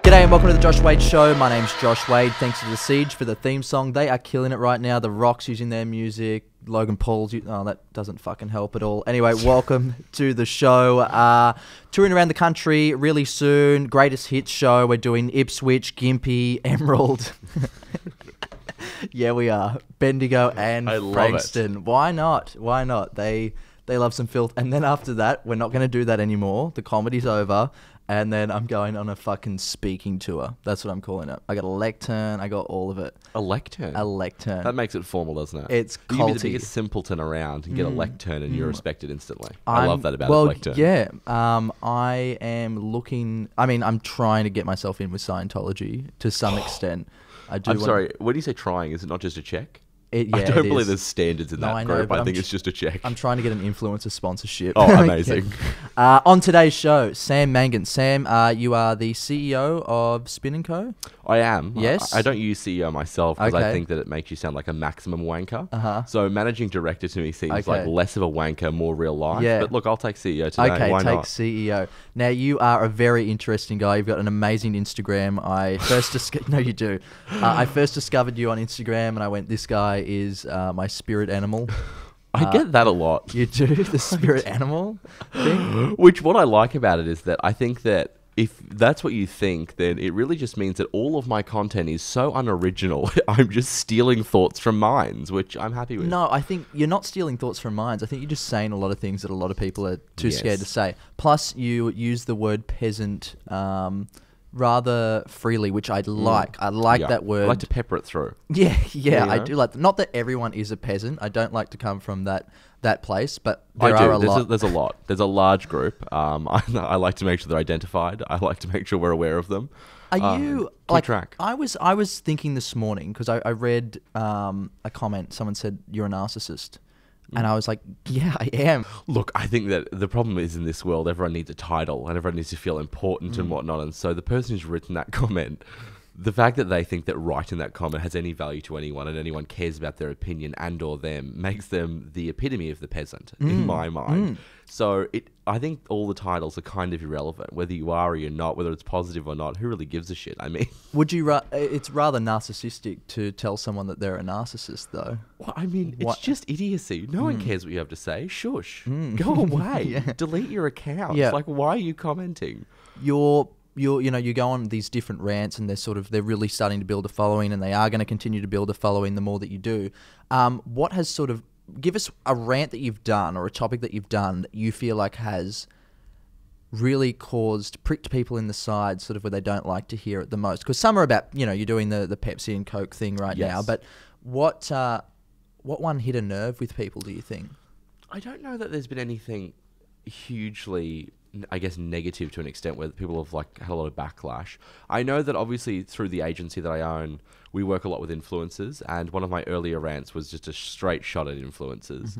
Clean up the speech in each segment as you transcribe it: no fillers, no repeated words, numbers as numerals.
G'day and welcome to the Josh Wade Show. My name's Josh Wade. Thanks to The Siege for the theme song. They are killing it right now. The Rock's using their music. Logan Paul's... Oh, that doesn't fucking help at all. Anyway, welcome to the show. Touring around the country really soon. Greatest hits show. We're doing Ipswich, Gympie, Emerald. Yeah, we are. Bendigo and Frankston. Why not? Why not? They love some filth. And then after that, we're not going to do that anymore. The comedy's over. And then I'm going on a fucking speaking tour. That's what I'm calling it. I got a lectern. I got all of it. A lectern? A lectern. That makes it formal, doesn't it? It's culty. You can be the biggest simpleton around and get a lectern and you're respected instantly. I love that about a lectern. Yeah. I am looking... I mean, I'm trying to get myself in with Scientology to some extent. I'm sorry. When you say trying, is it not just a check? Yeah, I don't believe there's standards in that group. I think it's just a check. I'm trying to get an influencer sponsorship. Oh, amazing. On today's show, Sam Mangan. Sam, you are the CEO of Spin&Co? I am. Yes. I don't use CEO myself because I think that it makes you sound like a maximum wanker. So managing director to me seems like less of a wanker, more real life. Yeah. But look, I'll take CEO today. Okay, Why take not? CEO. Now, you are a very interesting guy. You've got an amazing Instagram. I first no, you do. I first discovered you on Instagram and I went, this guy is my spirit animal. I get that a lot. You do? The spirit animal thing? Which, what I like about it is that I think that if that's what you think, then it really just means that all of my content is so unoriginal. I'm just stealing thoughts from minds, which I'm happy with. No, I think you're not stealing thoughts from minds. I think you're just saying a lot of things that a lot of people are too scared to say. Plus, you use the word peasant rather freely, which I like. I like that word. I like to pepper it through. Yeah, I do like that. Not that everyone is a peasant. I don't like to come from that place, but there are a lot. There's a lot. There's a large group. I like to make sure they're identified. I like to make sure we're aware of them. Are you like track? I was thinking this morning because I read a comment. Someone said you're a narcissist. And I was like, yeah, I am. Look, I think that the problem is in this world, everyone needs a title and everyone needs to feel important and whatnot. And so the person who's written that comment, the fact that they think that writing that comment has any value to anyone and anyone cares about their opinion and or them makes them the epitome of the peasant in my mind. So I think all the titles are kind of irrelevant, whether you are or you're not, whether it's positive or not. Who really gives a shit? I mean, it's rather narcissistic to tell someone that they're a narcissist, though. Well, I mean, it's just idiocy. No one cares what you have to say. Shush. Go away. Delete your account. Yeah. Like, why are you commenting? You go on these different rants and they're really starting to build a following and they are going to continue to build a following the more that you do. What has sort of... Give us a rant that you've done or a topic that you've done that you feel like has really pricked people in the side, sort of where they don't like to hear it the most. Because some are about, you're doing the Pepsi and Coke thing right now. But what one hit a nerve with people, do you think? I don't know that there's been anything hugely, I guess, negative to an extent where people have had a lot of backlash. I know that obviously through the agency that I own, we work a lot with influencers, and one of my earlier rants was just a straight shot at influencers,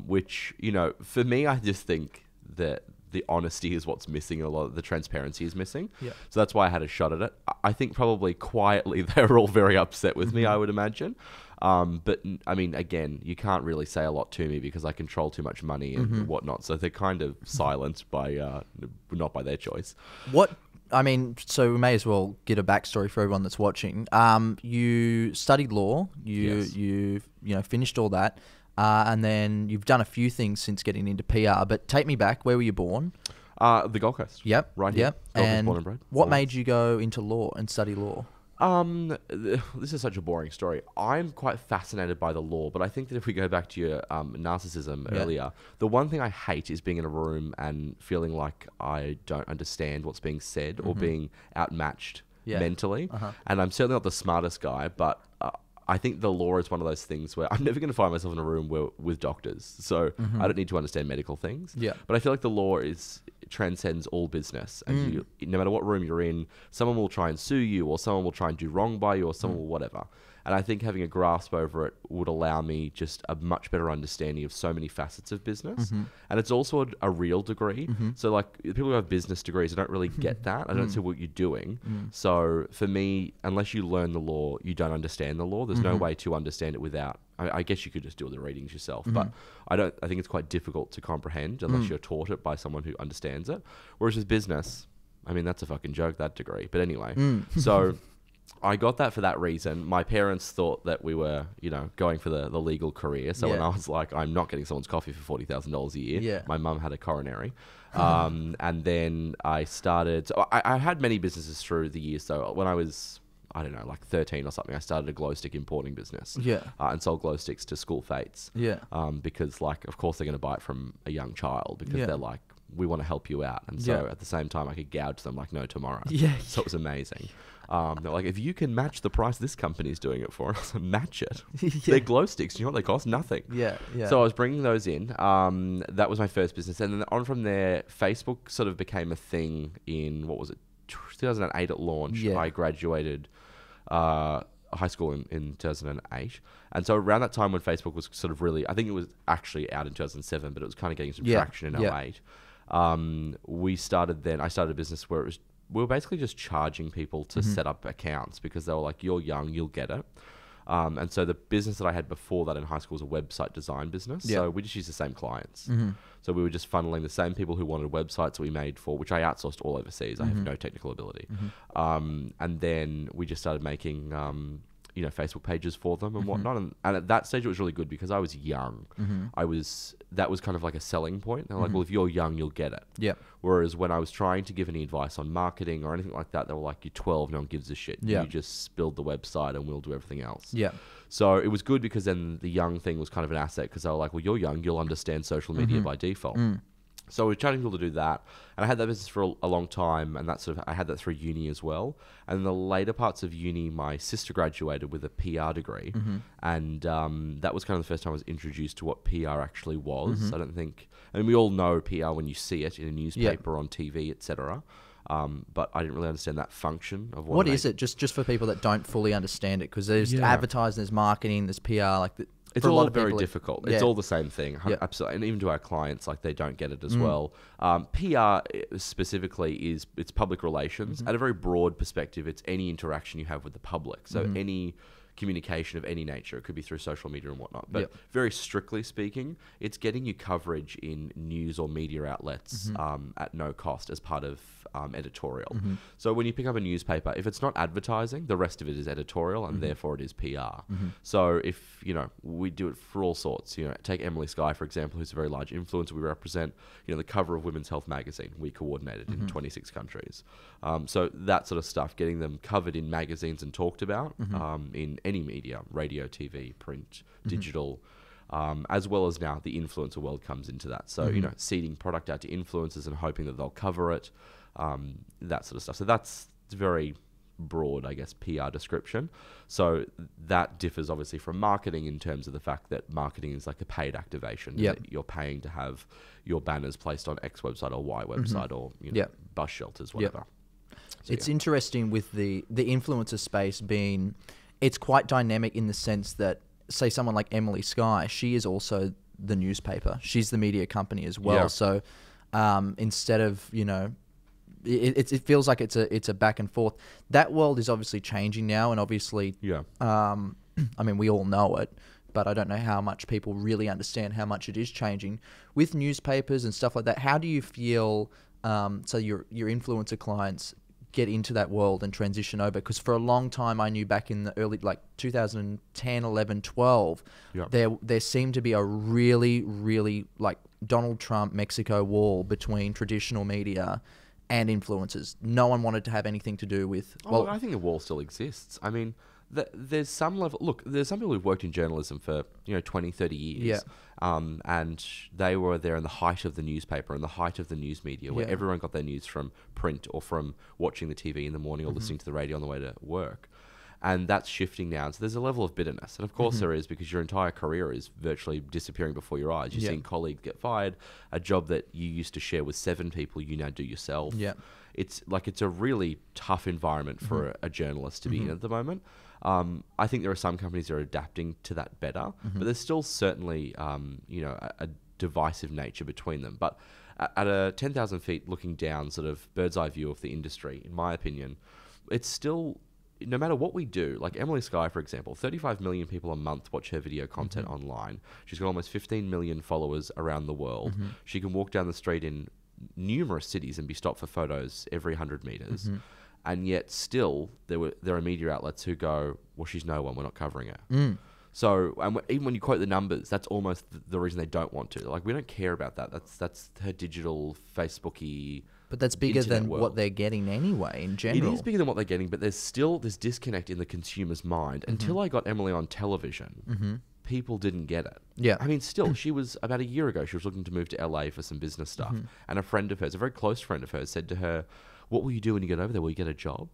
which, for me, I just think that the honesty is what's missing and a lot of the transparency is missing. Yeah. So that's why I had a shot at it. I think probably quietly they were all very upset with me, I would imagine. But I mean, again, you can't really say a lot to me because I control too much money and whatnot. So they're kind of silenced by, not by their choice. So we may as well get a backstory for everyone that's watching. You studied law. You've finished all that. And then you've done a few things since getting into PR. But take me back. Where were you born? The Gold Coast. Yep. Right here. Yep. Gold Coast, born and bred. What made you go into law and study law? This is such a boring story. I'm quite fascinated by the law, but I think that if we go back to your narcissism earlier, the one thing I hate is being in a room and feeling like I don't understand what's being said or being outmatched mentally. And I'm certainly not the smartest guy, but I think the law is one of those things where I'm never going to find myself in a room with doctors. So I don't need to understand medical things. Yeah. But I feel like the law is transcends all business, and no matter what room you're in, someone will try and sue you, or someone will try and do wrong by you, or someone will whatever. And I think having a grasp over it would allow me just a much better understanding of so many facets of business. And it's also a real degree. So like people who have business degrees, I don't really get that. I don't see what you're doing. So for me, unless you learn the law, you don't understand the law. There's no way to understand it without. I guess you could just do all the readings yourself, but I think it's quite difficult to comprehend unless you're taught it by someone who understands it. Whereas with business, I mean, that's a fucking joke, that degree. But anyway, so I got that for that reason. My parents thought that we were, going for the legal career. So when I was like, I'm not getting someone's coffee for $40,000 a year, my mum had a coronary. And then I started, so I had many businesses through the years. So when I was, I don't know, like 13 or something, I started a glow stick importing business. And sold glow sticks to school fetes. Because like, of course they're going to buy it from a young child because they're like, we want to help you out. And so at the same time I could gouge them like no tomorrow. So it was amazing. They're like, if you can match the price this company's doing it for, I was like, match it. They're glow sticks. You know what they cost? Nothing. So I was bringing those in. That was my first business. And then on from there, Facebook sort of became a thing in, 2008 at launch. I graduated high school in 2008. And so around that time when Facebook was sort of really, I think it was actually out in 2007, but it was kind of getting some traction in 2008. I started a business where we were basically just charging people to set up accounts because they were like, you're young, you'll get it. And so the business that I had before that in high school was a website design business. So we just used the same clients. So we were just funneling the same people who wanted websites that we made for, which I outsourced all overseas. I have no technical ability. And then we just started making Facebook pages for them and whatnot. And at that stage, it was really good because I was young. That was kind of like a selling point. They're like, well, if you're young, you'll get it. Whereas when I was trying to give any advice on marketing or anything like that, they were like, you're 12, no one gives a shit. You just build the website and we'll do everything else. So it was good because then the young thing was kind of an asset because they were like, well, you're young, you'll understand social media by default. So we were chatting people to do that. And I had that business for a long time. And I had that through uni as well. And in the later parts of uni, my sister graduated with a PR degree. And that was kind of the first time I was introduced to what PR actually was. I mean, we all know PR when you see it in a newspaper, on TV, etc. But I didn't really understand that function of what is it? Just for people that don't fully understand it, because there's advertising, there's marketing, there's PR, it's all very difficult. It's all the same thing. Absolutely. And even to our clients, like they don't get it as well. PR specifically it's public relations. At a very broad perspective, it's any interaction you have with the public. So any communication of any nature. It could be through social media and whatnot. But very strictly speaking, it's getting you coverage in news or media outlets at no cost as part of editorial. So when you pick up a newspaper, if it's not advertising, the rest of it is editorial and therefore it is PR. So if, we do it for all sorts, take Emily Skye, for example, who's a very large influencer. We represent, the cover of Women's Health magazine. We coordinated in 26 countries. So that sort of stuff, getting them covered in magazines and talked about in any media, radio, TV, print, digital, as well as now the influencer world comes into that. So, seeding product out to influencers and hoping that they'll cover it, that sort of stuff. So that's very broad, I guess, PR description. So that differs obviously from marketing in terms of the fact that marketing is like a paid activation. That you're paying to have your banners placed on X website or Y website or bus shelters, whatever. So, it's interesting with the influencer space being, it's quite dynamic in the sense that, say someone like Emily Skye, she is also the newspaper. She's the media company as well. So instead of, it feels like it's a back and forth. That world is obviously changing now, and obviously, I mean, we all know it, but I don't know how much people really understand how much it is changing with newspapers and stuff like that. How do you feel? So your influencer clients get into that world and transition over? Because for a long time, I knew back in the early 2010, 11, 12, there seemed to be a really, really Donald Trump Mexico wall between traditional media and influencers. No one wanted to have anything to do with... I think the wall still exists. I mean, there's some level... Look, there's some people who've worked in journalism for, 20, 30 years. And they were there in the height of the newspaper and the height of the news media, where everyone got their news from print or from watching the TV in the morning or listening to the radio on the way to work. And that's shifting now. So there's a level of bitterness. And of course there is, because your entire career is virtually disappearing before your eyes. You're seeing colleagues get fired. A job that you used to share with 7 people, you now do yourself. Yeah. It's a really tough environment for a journalist to be in at the moment. I think there are some companies that are adapting to that better, but there's still certainly, a divisive nature between them. But at a 10,000 feet looking down, sort of bird's eye view of the industry, in my opinion, it's still, no matter what we do, like Emily Skye, for example, 35 million people a month watch her video content online. She's got almost 15 million followers around the world. She can walk down the street in numerous cities and be stopped for photos every 100 meters. And yet still there are media outlets who go, well, she's no one, we're not covering her. So even when you quote the numbers, that's almost the reason they don't want to. Like, we don't care about that. That's her digital Facebooky. But that's bigger than world. what they're getting anyway, in general. It is bigger than what they're getting, but there's still this disconnect in the consumer's mind. Until I got Emily on television, people didn't get it. Yeah. I mean, still, she was, about a year ago, she was looking to move to LA for some business stuff. And a friend of hers, a very close friend of hers, said to her, what will you do when you get over there? Will you get a job?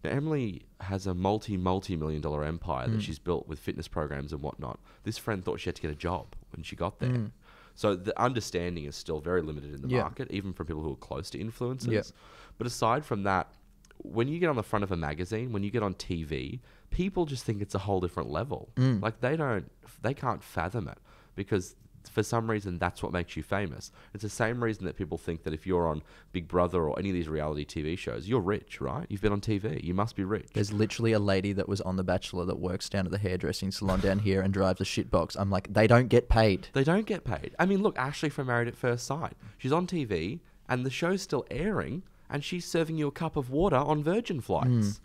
Now, Emily has a multi-million dollar empire that she's built with fitness programs and whatnot. This friend thought she had to get a job when she got there. So the understanding is still very limited in the market, even from people who are close to influencers. But aside from that, when you get on the front of a magazine, when you get on TV, people just think it's a whole different level. Like, they can't fathom it, because for some reason that's what makes you famous. It's the same reason that people think that if you're on Big Brother or any of these reality TV shows, you're rich, right? You've been on TV, you must be rich. There's literally a lady that was on The Bachelor that works down at the hairdressing salon down here and drives a shitbox. I'm like, they don't get paid. They don't get paid. I mean, look, Ashley from Married at First Sight. She's on TV and the show's still airing and she's serving you a cup of water on Virgin flights.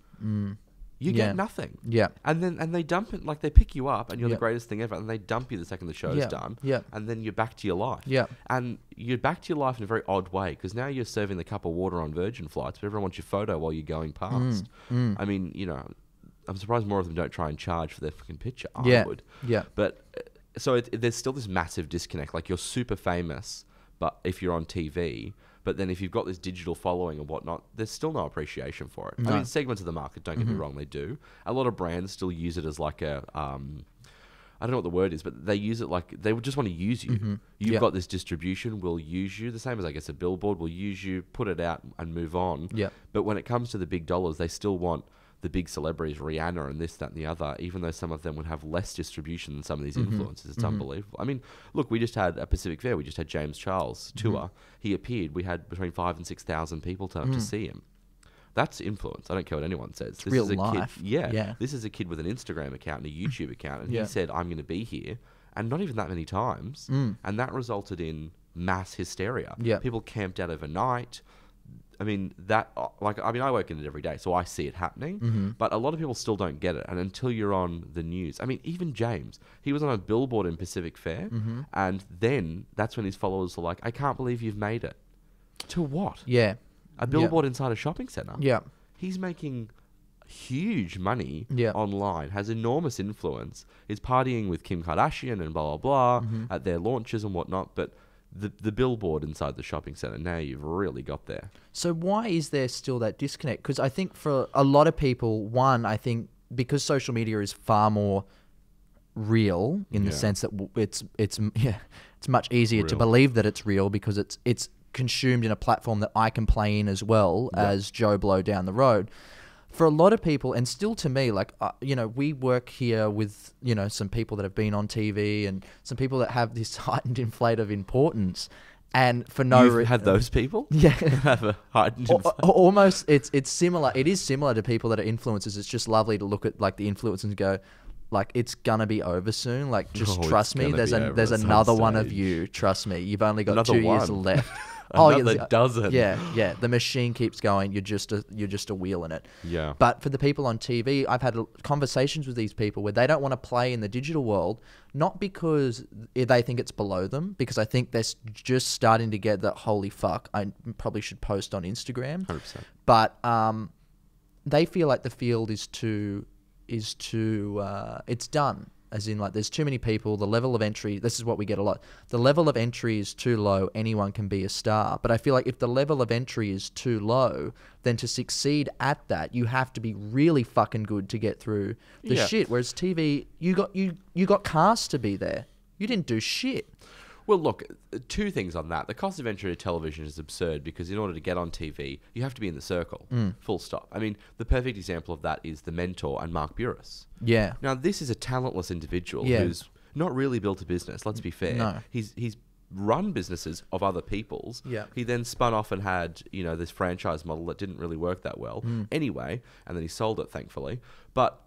You get nothing. Yeah. And they dump it, like, they pick you up and you're the greatest thing ever, and they dump you the second the show's done. Yeah. And then you're back to your life. Yeah. And you're back to your life in a very odd way, because now you're serving the cup of water on Virgin flights, but everyone wants your photo while you're going past. I mean, I'm surprised more of them don't try and charge for their fucking picture. I would. Yeah. But so there's still this massive disconnect. Like, you're super famous, but if you're on TV, but then if you've got this digital following and whatnot, there's still no appreciation for it. No. I mean, segments of the market, don't get me wrong, they do. A lot of brands still use it as like a, I don't know what the word is, but they use it like, they would just want to use you. You've got this distribution, we'll use you. The same as, I guess, a billboard, will use you, put it out and move on. Yeah. But when it comes to the big dollars, they still want the big celebrities, Rihanna and this, that, and the other, even though some of them would have less distribution than some of these influencers. It's unbelievable. I mean, look, we just had a Pacific Fair. We just had James Charles tour. He appeared. We had between 5,000 and 6,000 people turn up to see him. That's influence. I don't care what anyone says. This real is a life. Kid, yeah. This is a kid with an Instagram account and a YouTube account. And he said, I'm going to be here. And not even that many times. And that resulted in mass hysteria. Yeah. People camped out overnight. I mean, I work in it every day, so I see it happening. But a lot of people still don't get it. And until you're on the news, I mean, even James, he was on a billboard in Pacific Fair. And then that's when his followers were like, I can't believe you've made it. To what? Yeah. A billboard inside a shopping centre. Yeah. He's making huge money Yeah. online, has enormous influence, is partying with Kim Kardashian and blah, blah, blah, at their launches and whatnot. But the billboard inside the shopping centre, now you've really got there. So why is there still that disconnect? Because I think for a lot of people, I think because social media is far more real in the sense that it's much easier to believe that it's real, because it's consumed in a platform that I can play in as well as Joe Blow down the road. For a lot of people, and still to me, like, we work here with, some people that have been on TV and some people that have this heightened inflate of importance. And for no reason... have those people? Yeah. Have a heightened inflate? Almost, it's similar. It is similar to people that are influencers. It's just lovely to look at, like, the influencers and go, like, it's gonna be over soon. Like, just trust me. There's another one of you. Trust me. You've only got 2 years left. Another dozen. Yeah. The machine keeps going. You're just a wheel in it. Yeah. But for the people on TV, I've had conversations with these people where they don't want to play in the digital world, not because they think it's below them, because I think they're just starting to get that, holy fuck, I probably should post on Instagram. 100%. But they feel like the field is too it's done. As in, like, there's too many people. The level of entry, this is what we get a lot. The level of entry is too low. Anyone can be a star. But I feel like if the level of entry is too low, then to succeed at that, you have to be really fucking good to get through the shit. Whereas TV, you got cast to be there. You didn't do shit. Well, look, two things on that. The cost of entry to television is absurd because in order to get on TV, you have to be in the circle. Full stop. I mean, the perfect example of that is The Mentor and Mark Buras. Yeah. Now, this is a talentless individual who's not really built a business, let's be fair. No. He's run businesses of other people's. Yeah. He then spun off and had, this franchise model that didn't really work that well anyway, and then he sold it, thankfully. But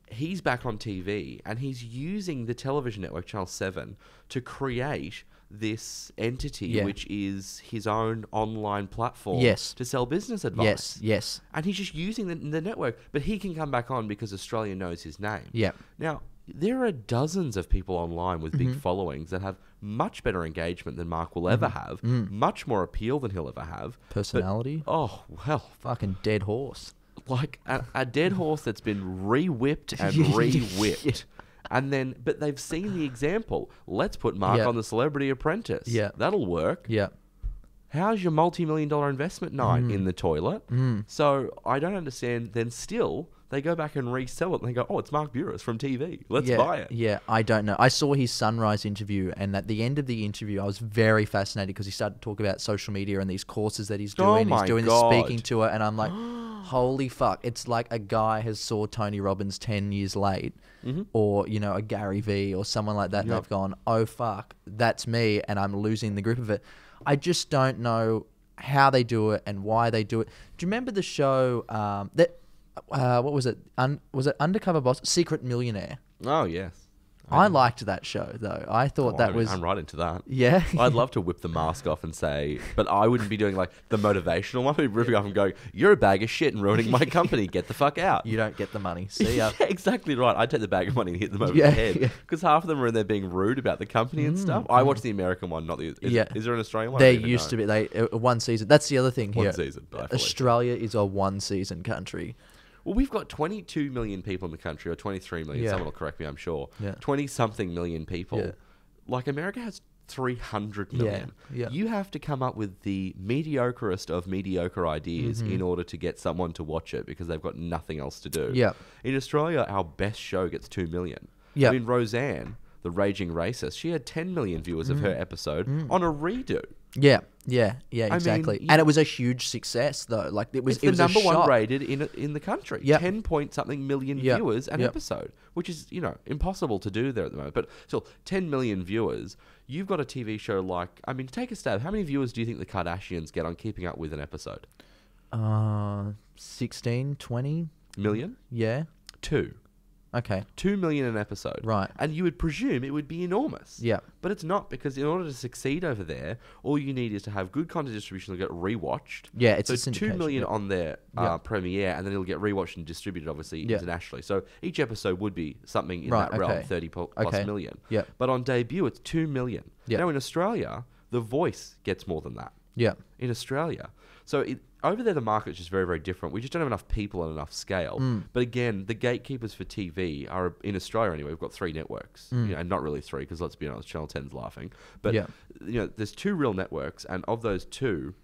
he's back on TV, and he's using the television network, Channel 7, to create this entity, which is his own online platform to sell business advice. Yes. And he's just using the network, but he can come back on because Australia knows his name. Yeah. Now, there are dozens of people online with big followings that have much better engagement than Mark will ever have, much more appeal than he'll ever have. Personality? But, fucking dead horse. Like a dead horse that's been re-whipped and re-whipped. But they've seen the example. Let's put Mark on the Celebrity Apprentice. Yeah. That'll work. Yeah. How's your multi-million-dollar investment night in the toilet? So I don't understand. Then still, they go back and resell it. And they go, it's Mark Buras from TV. Let's buy it. Yeah, I don't know. I saw his Sunrise interview, and at the end of the interview, I was very fascinated because he started to talk about social media and these courses that he's doing. He's doing the speaking tour, and I'm like, holy fuck. It's like a guy has saw Tony Robbins 10 years late, or, a Gary Vee or someone like that, and they've gone, oh, fuck, that's me, and I'm losing the grip of it. I just don't know how they do it and why they do it. Do you remember the show what was it? Was it Undercover Boss? Secret Millionaire. Oh, yes. I liked that show, though. I thought I'm right into that. Yeah. I'd love to whip the mask off and say, but I wouldn't be doing like the motivational one. I'd be ripping off and going, you're a bag of shit and ruining my company. Get the fuck out. You don't get the money. See ya. Yeah, exactly right. I'd take the bag of money and hit them over the head. Because half of them are in there being rude about the company and stuff. I watched the American one, not the... Is there an Australian one? There used to be. One season. That's the other thing here. One season. Australia is a one-season country. Well, we've got 22 million people in the country, or 23 million. Someone will correct me, I'm sure. 20-something million people. Yeah. Like, America has 300 million. Yeah. You have to come up with the mediocrest of mediocre ideas in order to get someone to watch it because they've got nothing else to do. Yeah. In Australia, our best show gets 2 million. Yeah. I mean, Roseanne, the raging racist, she had 10 million viewers of her episode on a redo. Yeah, exactly. And it was a huge success, though. Like it was the number one shock. rated in the country. 10-point-something million viewers an episode, which is impossible to do there at the moment. But still, 10 million viewers. You've got a TV show like, I mean, take a stab. How many viewers do you think the Kardashians get on Keeping Up with an episode? 16, 20 million. Yeah. 2. Okay. 2 million an episode. Right. And you would presume it would be enormous. Yeah. But it's not, because in order to succeed over there, all you need is to have good content distribution that'll get rewatched. Yeah, it's so a syndication. 2 million on their premiere, and then it'll get rewatched and distributed, obviously, internationally. So each episode would be something in that realm, 30 plus million. Yeah. But on debut, it's 2 million. Yeah. Now, in Australia, The Voice gets more than that. Yeah. In Australia. So over there, the market's just very, very different. We just don't have enough people and enough scale. But again, the gatekeepers for TV are, in Australia anyway, we've got 3 networks. And not really 3, because let's be honest, Channel 10's laughing. But, there's 2 real networks, and of those 2,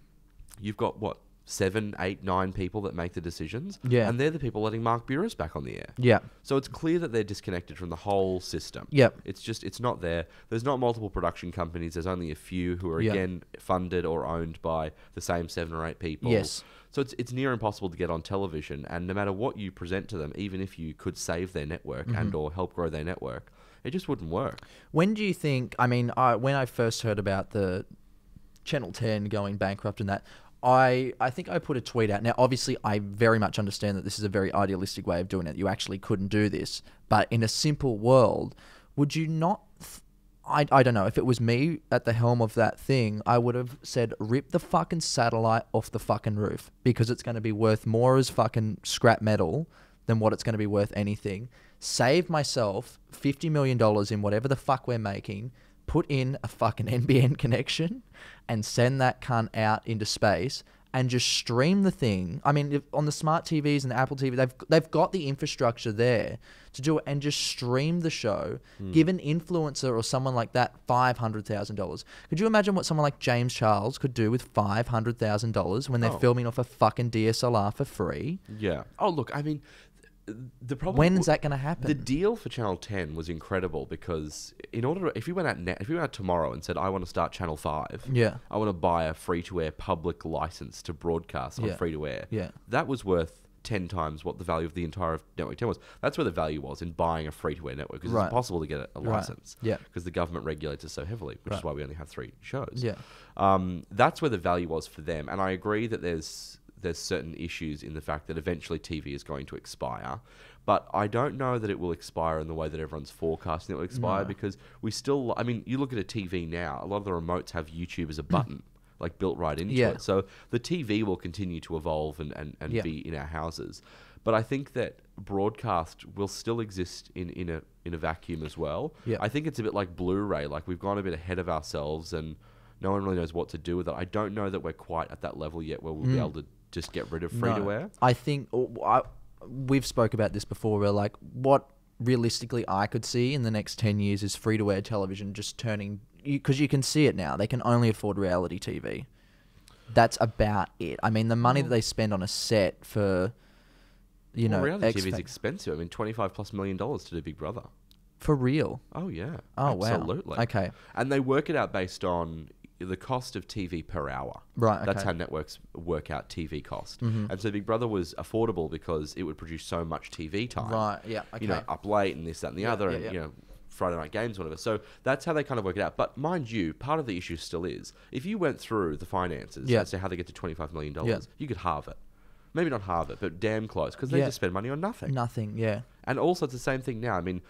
you've got, 7, 8, 9 people that make the decisions. Yeah. And they're the people letting Mark Buras back on the air. Yeah. So it's clear that they're disconnected from the whole system. Yep. It's not there. There's not multiple production companies. There's only a few who are, again, funded or owned by the same 7 or 8 people. Yes. So it's near impossible to get on television. And no matter what you present to them, even if you could save their network and or help grow their network, it just wouldn't work. When do you think, when I first heard about the Channel 10 going bankrupt and that, I think I put a tweet out. Now, obviously, I very much understand that this is a very idealistic way of doing it. You actually couldn't do this. But in a simple world, would you not... I don't know. If it was me at the helm of that thing, I would have said, rip the fucking satellite off the fucking roof. Because it's going to be worth more as fucking scrap metal than what it's going to be worth anything. Save myself $50 million in whatever the fuck we're making... Put in a fucking NBN connection and send that cunt out into space and just stream the thing. I mean, if on the smart TVs and the Apple TV, they've got the infrastructure there to do it, and just stream the show. Give an influencer or someone like that $500,000. Could you imagine what someone like James Charles could do with $500,000 when they're filming off a fucking DSLR for free? Yeah. Oh, look, I mean, the problem. When is that going to happen? The deal for Channel 10 was incredible because in order to, if you went out tomorrow and said, I want to start Channel 5, I want to buy a free-to-air public license to broadcast on free-to-air, that was worth 10 times what the value of the entire Network 10 was. That's where the value was in buying a free-to-air network, because it's impossible to get a license because the government regulates it so heavily, which is why we only have 3 shows. That's where the value was for them, and I agree that there's certain issues in the fact that eventually TV is going to expire. But I don't know that it will expire in the way that everyone's forecasting it will expire, because we still... I mean, you look at a TV now, a lot of the remotes have YouTube as a button, like built right into it. So the TV will continue to evolve and be in our houses. But I think that broadcast will still exist in a vacuum as well. I think it's a bit like Blu-ray. Like, we've gone a bit ahead of ourselves and no one really knows what to do with it. I don't know that we're quite at that level yet where we'll be able to just get rid of free-to-air. I think we've spoke about this before. Where like what realistically I could see in the next 10 years is free-to-air television just turning, because you can see it now. They can only afford reality TV. That's about it. I mean, the money that they spend on a set for, reality TV is expensive. I mean, $25+ million to do Big Brother. For real? Oh yeah. Oh absolutely. Wow. Okay. And they work it out based on the cost of TV per hour. Right. Okay. That's how networks work out TV cost. And so Big Brother was affordable because it would produce so much TV time. Right. Yeah. Okay. Up late and this, that, and the other, and Friday night games, whatever. So that's how they kind of work it out. But mind you, part of the issue still is if you went through the finances and say how they get to $25 million, you could halve it. Maybe not halve it, but damn close, because they just spend money on nothing. Nothing. Yeah. And also it's the same thing now. I mean,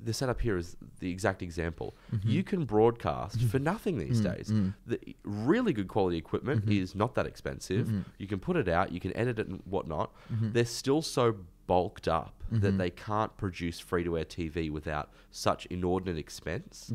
the setup here is the exact example. You can broadcast for nothing these days. The really good quality equipment is not that expensive. You can put it out, you can edit it and whatnot. They're still so bulked up that they can't produce free-to-air TV without such inordinate expense.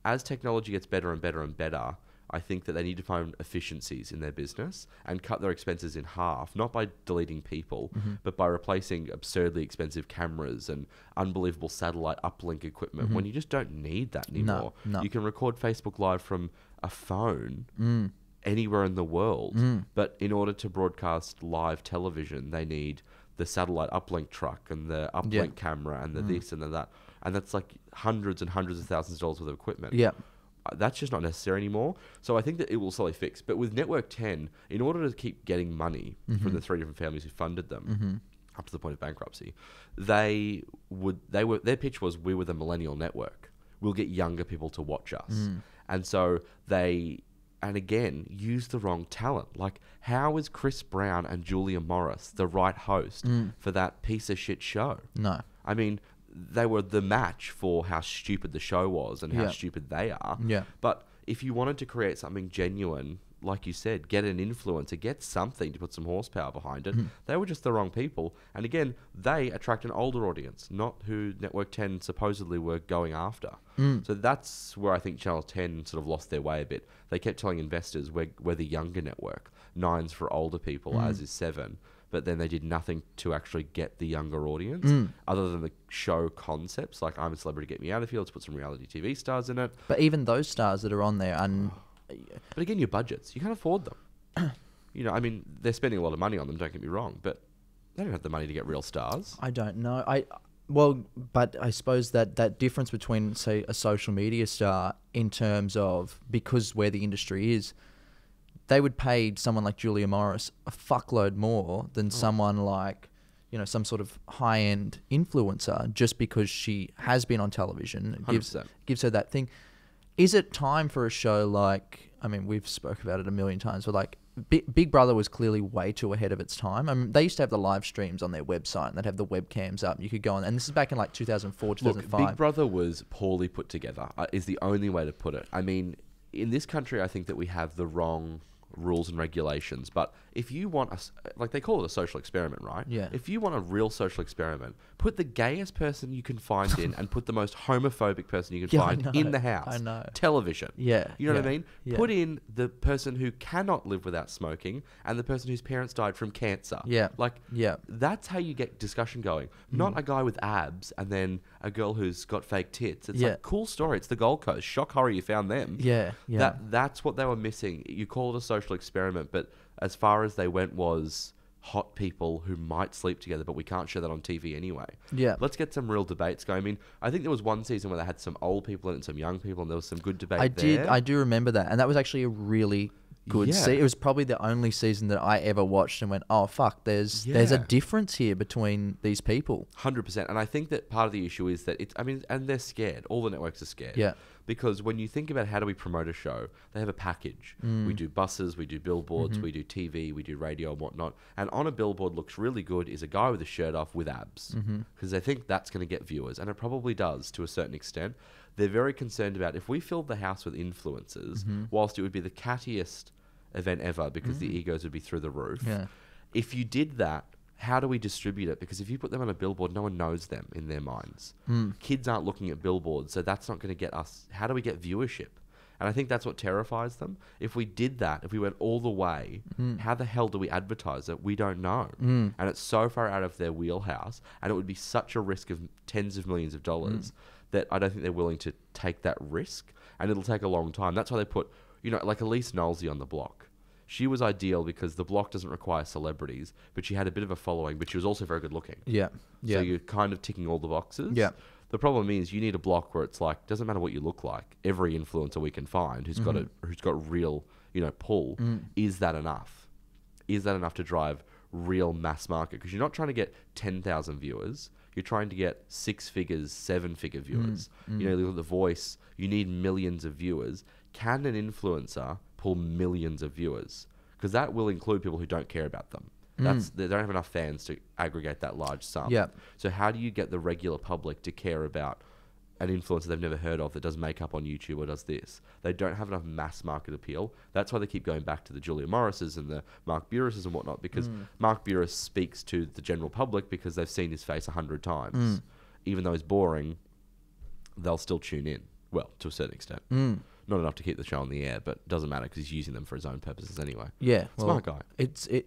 As technology gets better and better and better, I think that they need to find efficiencies in their business and cut their expenses in half, not by deleting people, but by replacing absurdly expensive cameras and unbelievable satellite uplink equipment when you just don't need that anymore. No. You can record Facebook Live from a phone anywhere in the world, but in order to broadcast live television, they need the satellite uplink truck and the uplink camera and the this and the that. And that's like hundreds and hundreds of thousands of dollars worth of equipment. That's just not necessary anymore. So I think that it will slowly fix. But with Network 10, in order to keep getting money from the 3 different families who funded them up to the point of bankruptcy, their pitch was, we were the millennial network. We'll get younger people to watch us. And so they, and again, use the wrong talent. Like, how is Chris Brown and Julia Morris the right host for that piece of shit show? No. I mean, they were the match for how stupid the show was and how stupid they are. But if you wanted to create something genuine, like you said, get an influencer, get something to put some horsepower behind it, they were just the wrong people. And again, they attract an older audience, not who Network 10 supposedly were going after. So that's where I think Channel 10 sort of lost their way a bit. They kept telling investors, we're the younger network. 9's for older people, as is 7. But then they did nothing to actually get the younger audience, other than the show concepts, like I'm a Celebrity, Get Me Out of Here, let's put some reality TV stars in it. But even those stars that are on there, but again, your budgets, you can't afford them. I mean, they're spending a lot of money on them, don't get me wrong, but they don't have the money to get real stars. I don't know. But I suppose that difference between, say, a social media star in terms of, because where the industry is, they would pay someone like Julia Morris a fuckload more than someone like, some sort of high-end influencer, just because she has been on television. It gives her that thing. Is it time for a show like, I mean, we've spoke about it a million times, but like Big Brother was clearly way too ahead of its time. I mean, they used to have the live streams on their website and they'd have the webcams up. You could go on, and this is back in like 2004, 2005. Look, Big Brother was poorly put together, is the only way to put it. I mean, in this country, I think that we have the wrong rules and regulations. But if you want like they call it a social experiment, right? Yeah. If you want a real social experiment, put the gayest person you can find in and put the most homophobic person you can Yeah, I find know. in the house. I know. Television. Yeah. You know what I yeah, mean? Yeah. Put in the person who cannot live without smoking and the person whose parents died from cancer. Yeah. Like, Yeah. that's how you get discussion going. Not a guy with abs and then a girl who's got fake tits. It's Yeah. like, cool story. It's the Gold Coast. Shock horror you found them. Yeah. Yeah. That's what they were missing. You call it a social experiment, but as far as they went was hot people who might sleep together, but we can't show that on TV anyway. Yeah. Let's get some real debates going. I mean, I think there was one season where they had some old people in it and some young people, and there was some good debate there. I do remember that, and that was actually a really good Yeah. It was probably the only season that I ever watched and went, oh fuck, there's a Yeah. difference here between these people. 100%. And I think that part of the issue is that and they're scared. All the networks are scared. Yeah. Because when you think about how do we promote a show, they have a package. We do buses, we do billboards, we do TV, we do radio and whatnot. And on a billboard looks really good is a guy with a shirt off with abs. Because they think that's going to get viewers. And it probably does to a certain extent. They're very concerned about if we filled the house with influencers, whilst it would be the cattiest event ever because the egos would be through the roof. Yeah. If you did that, how do we distribute it? Because if you put them on a billboard, no one knows them in their minds. Kids aren't looking at billboards, so that's not going to get us. How do we get viewership? And I think that's what terrifies them. If we did that, if we went all the way, how the hell do we advertise it? We don't know. And it's so far out of their wheelhouse, and it would be such a risk of tens of millions of dollars that I don't think they're willing to take that risk, and it'll take a long time. That's why they put, like Elise Knowlesy on The Block. She was ideal because The Block doesn't require celebrities, but she had a bit of a following, but she was also very good looking. Yeah. Yeah. So you're kind of ticking all the boxes. Yeah. The problem is you need a block where it's like, doesn't matter what you look like. Every influencer we can find who's got real, pull. Is that enough? Is that enough to drive real mass market? Because you're not trying to get 10,000 viewers. You're trying to get 6 figures, 7-figure viewers. You look at The Voice. You need millions of viewers. Can an influencer pull millions of viewers? Because that will include people who don't care about them. They don't have enough fans to aggregate that large sum. Yeah. So how do you get the regular public to care about an influencer they've never heard of that does makeup on YouTube or does this? They don't have enough mass market appeal. That's why they keep going back to the Julia Morrises and the Mark Burases and whatnot, because Mark Buras speaks to the general public because they've seen his face 100 times. Even though he's boring, they'll still tune in. Well, to a certain extent. Not enough to keep the show on the air, but it doesn't matter because he's using them for his own purposes anyway. Yeah. Smart guy.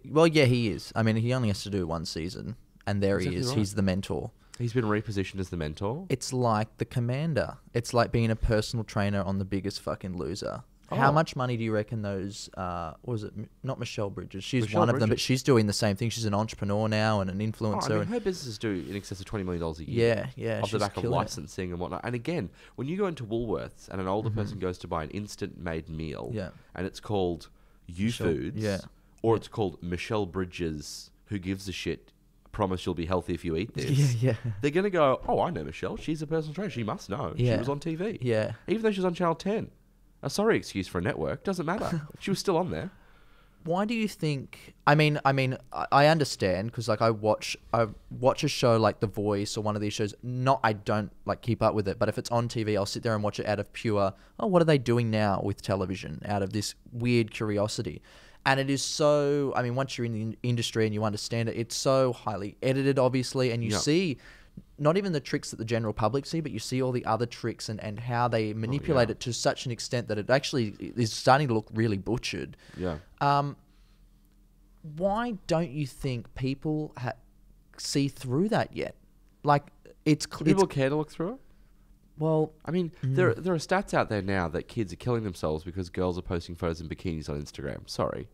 Well, yeah, he is. I mean, he only has to do one season, and there he is. Right. He's the mentor. He's been repositioned as the mentor. It's like the commander. It's like being a personal trainer on The Biggest Fucking Loser. Oh. How much money do you reckon those, what was it? Not Michelle Bridges. She's Michelle one of them, but Bridges. she's doing the same thing. She's an entrepreneur now and an influencer. her businesses do in excess of $20 million a year. Yeah, yeah. Off the she's back of killing it. licensing and whatnot. And again, when you go into Woolworths and an older person goes to buy an instant-made meal, Yeah. and it's called Michelle- Foods, yeah. or it's called Michelle Bridges, who gives a shit, promise you'll be healthy if you eat this. Yeah, yeah. They're going to go, oh, I know Michelle. She's a personal trainer. She must know. She Yeah. was on TV. Yeah. Even though she was on Channel 10. A sorry excuse for a network. Doesn't matter. She was still on there. Why do you think? I I understand because like I watch a show like The Voice or one of these shows. I don't like keep up with it, but if it's on TV, I'll sit there and watch it out of pure, oh, what are they doing now with television? Out of this weird curiosity. And it is so, I mean, once you're in the industry and you understand it, it's so highly edited, obviously, and you Yep. see not even the tricks that the general public see, but you see all the other tricks and how they manipulate it to such an extent that it actually is starting to look really butchered. Yeah. Why don't you think people see through that yet? Like, it's Do people care to look through it? well, I mean, there are stats out there now that kids are killing themselves because girls are posting photos in bikinis on Instagram. Sorry.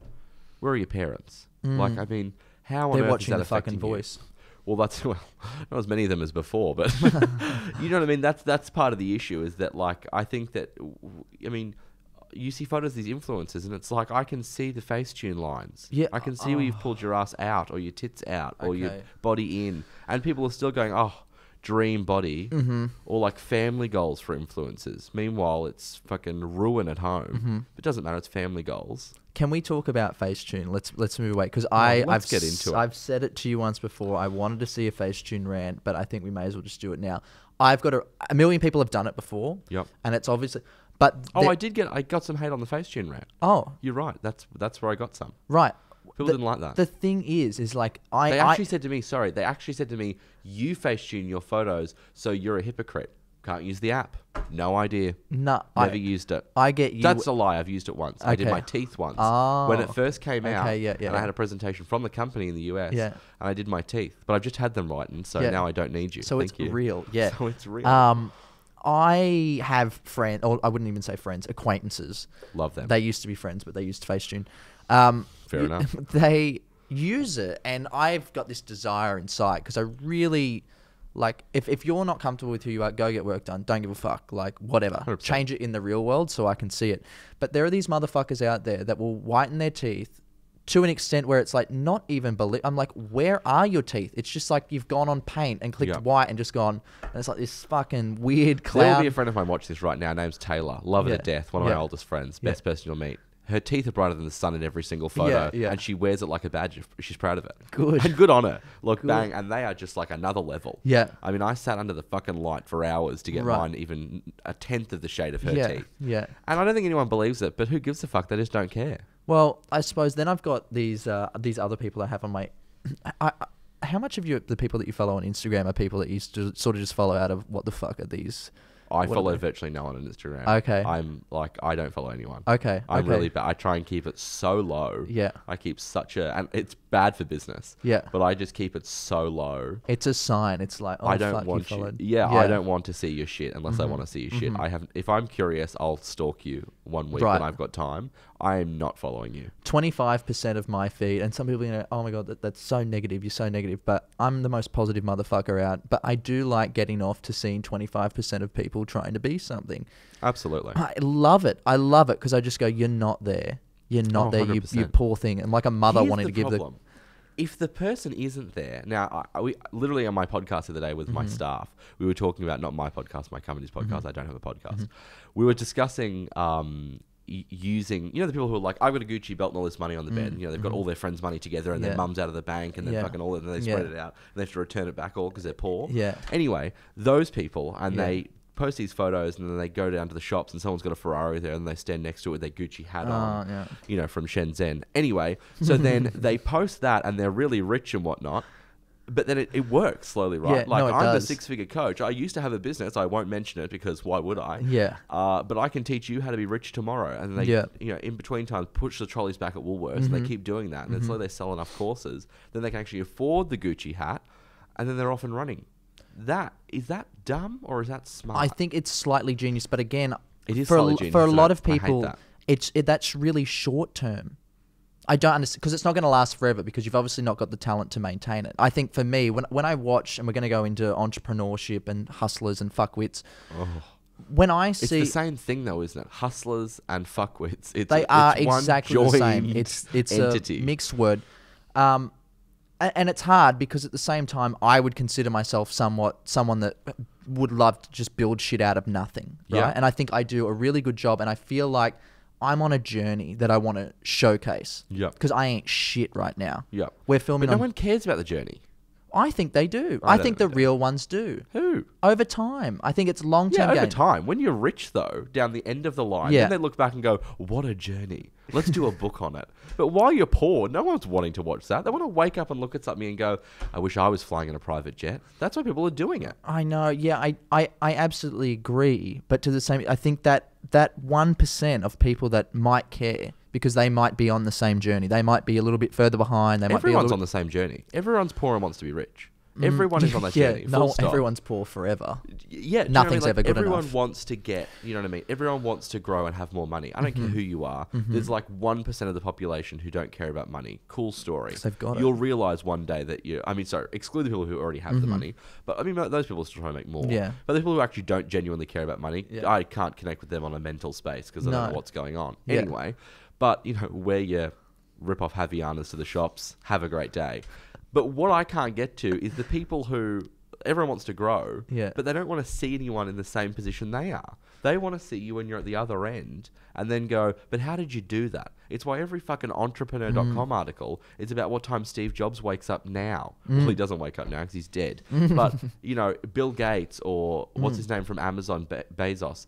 Where are your parents? Like, I mean, how on they're earth watching is that the fucking affecting you? Voice. Well, not as many of them as before, but you know what I mean? That's part of the issue is that, like, I think that, I mean, you see photos of these influencers and it's like, I can see the FaceChin lines. Yeah. I can see where you've pulled your ass out or your tits out or your Okay. body in. And people are still going, oh, dream body, or like family goals for influencers. Meanwhile, it's fucking ruin at home. It doesn't matter. It's family goals. Can we talk about FaceTune? Let's move away because let's get into it. I've said it to you once before. I wanted to see a FaceTune rant, but I think we may as well just do it now. I've got a million people have done it before. Yep. And it's obviously, But I got some hate on the FaceChin rant. oh, You're right. That's where I got some. right. People didn't like that. The thing is like They actually said to me, you FaceTune your photos, so you're a hypocrite. Can't use the app. No idea. No, Never used it. I get you. That's a lie. I've used it once. I did Okay. my teeth once. Oh. When it first came out, yeah, and I had a presentation from the company in the US, Yeah. and I did my teeth. But I've just had them whitened, so Yeah. now I don't need you. So Thank it's you. real, yeah. So it's real. I have friends, or I wouldn't even say friends, acquaintances. Love them. They used to be friends, but they used FaceTune. Fair enough. They use it, and I've got this desire inside because I really like. If you're not comfortable with who you are, go get work done. Don't give a fuck. Like whatever. 100%. Change it in the real world so I can see it. But there are these motherfuckers out there that will whiten their teeth to an extent where it's like not even believe. I'm like, where are your teeth? It's just like you've gone on paint and clicked Yeah. white and just gone. And it's like this fucking weird There will cloud. be a friend of mine watch this right now. Name's Taylor. Love her Yeah. to death. One of Yeah. my oldest friends. Yeah. Best person you'll meet. Her teeth are brighter than the sun in every single photo, Yeah. and she wears it like a badge. She's proud of it. Good. And good on her. Look, Good. bang, and they are just like another level. Yeah. I mean, I sat under the fucking light for hours to get Right. mine even a tenth of the shade of her Yeah. teeth. Yeah. And I don't think anyone believes it, but who gives a fuck? They just don't care. Well, I suppose then I've got these other people I have on my. How much of the people that you follow on Instagram are people that you sort of just follow out of what the fuck are these? I What are follow they? virtually no one on Instagram. Okay. I'm like, I don't follow anyone. Okay. I'm okay. really bad. I try and keep it so low. Yeah. I keep and it's bad for business. Yeah. But I just keep it so low. It's a sign. It's like, oh, I don't fuck, want you you. followed. Yeah, I don't want to see your shit unless I want to see your shit. Mm-hmm. If I'm curious, I'll stalk you one week Right. when I've got time. I am not following you. 25% of my feed, and some people, oh my god, that's so negative. You're so negative. But I'm the most positive motherfucker out. But I do like getting off to seeing 25% of people trying to be something. Absolutely. I love it. I love it because I just go, you're not there. You're not Oh, there. You 100%. poor thing. And like a mother Here's wanting the to give problem. If the person isn't there now, we literally on my podcast the other day with Mm-hmm. my staff, we were talking about not my podcast, my company's podcast. Mm-hmm. I don't have a podcast. We were discussing using, the people who are like, I've got a Gucci belt and all this money on the bed. They've got all their friends' money together and Mm-hmm. Yeah. their mum's out of the bank and then Yeah. fucking all, and then they spread Yeah. it out and they have to return it back all because they're poor. Yeah. Anyway, those people and Yeah. they post these photos and then they go down to the shops and someone's got a Ferrari there and they stand next to it with their Gucci hat on, yeah. from Shenzhen. Anyway, so then they post that and they're really rich and whatnot. But then it works slowly, right? Yeah, like no, it I'm the does. 6-figure coach. I used to have a business. I won't mention it because why would I? Yeah. But I can teach you how to be rich tomorrow. And they, Yeah. in between times, push the trolleys back at Woolworths and they keep doing that. And it's like they sell enough courses, then they can actually afford the Gucci hat, and then they're off and running. Is that dumb or is that smart? I think it's slightly genius, but again, It is for slightly a, genius, for a isn't lot it? of I hate people, that. that's really short term. I don't understand because it's not going to last forever because you've obviously not got the talent to maintain it. I think for me, when I watch, and we're going to go into entrepreneurship and hustlers and fuckwits, when I It's see the same thing though, isn't it? Hustlers and fuckwits. they are it's one exactly the same. joined It's entity. a mixed word. And it's hard because at the same time, I would consider myself someone that would love to just build shit out of nothing, right? Yeah. And I think I do a really good job, and I feel like I'm on a journey that I want to showcase. Yeah. Because I ain't shit right now. Yeah. We're filming But no on... one cares about the journey. I think they do. I I don't think think the they real ones do. Who? Over time. I think it's long-term Yeah, over game. time. When you're rich, though, down the end of the line, Yeah. then they look back and go, what a journey. Let's do a book on it. But while you're poor, no one's wanting to watch that. They want to wake up and look at something and go, I wish I was flying in a private jet. That's why people are doing it. I know. Yeah, I absolutely agree. But to the same, I think that 1% of people that might care because they might be on the same journey. They might be a little bit further behind. They might be a Everyone's little on the same journey. Everyone's poor and wants to be rich. Everyone is on that yeah, journey. no, Full stop. everyone's poor forever. Yeah, do you know what I Nothing's mean? ever good everyone enough. wants to get, you know what I mean? Everyone wants to grow and have more money. I don't care who you are. There's like 1% of the population who don't care about money. Cool story. 'Cause they've got it. You'll realize one day that exclude the people who already have the money. But I mean, those people are still trying to make more. Yeah. But the people who actually don't genuinely care about money, Yeah. I can't connect with them on a mental space because I don't No. know what's going on. Yeah. Anyway, but, wear your rip-off Havianas to the shops, have a great day. But what I can't get to is the people who everyone wants to grow, Yeah. but they don't want to see anyone in the same position they are. They want to see you when you're at the other end and then go, but how did you do that? It's why every fucking Entrepreneur.com article is about what time Steve Jobs wakes up now. Well, he doesn't wake up now because he's dead. But, Bill Gates or what's his name from Amazon, Bezos,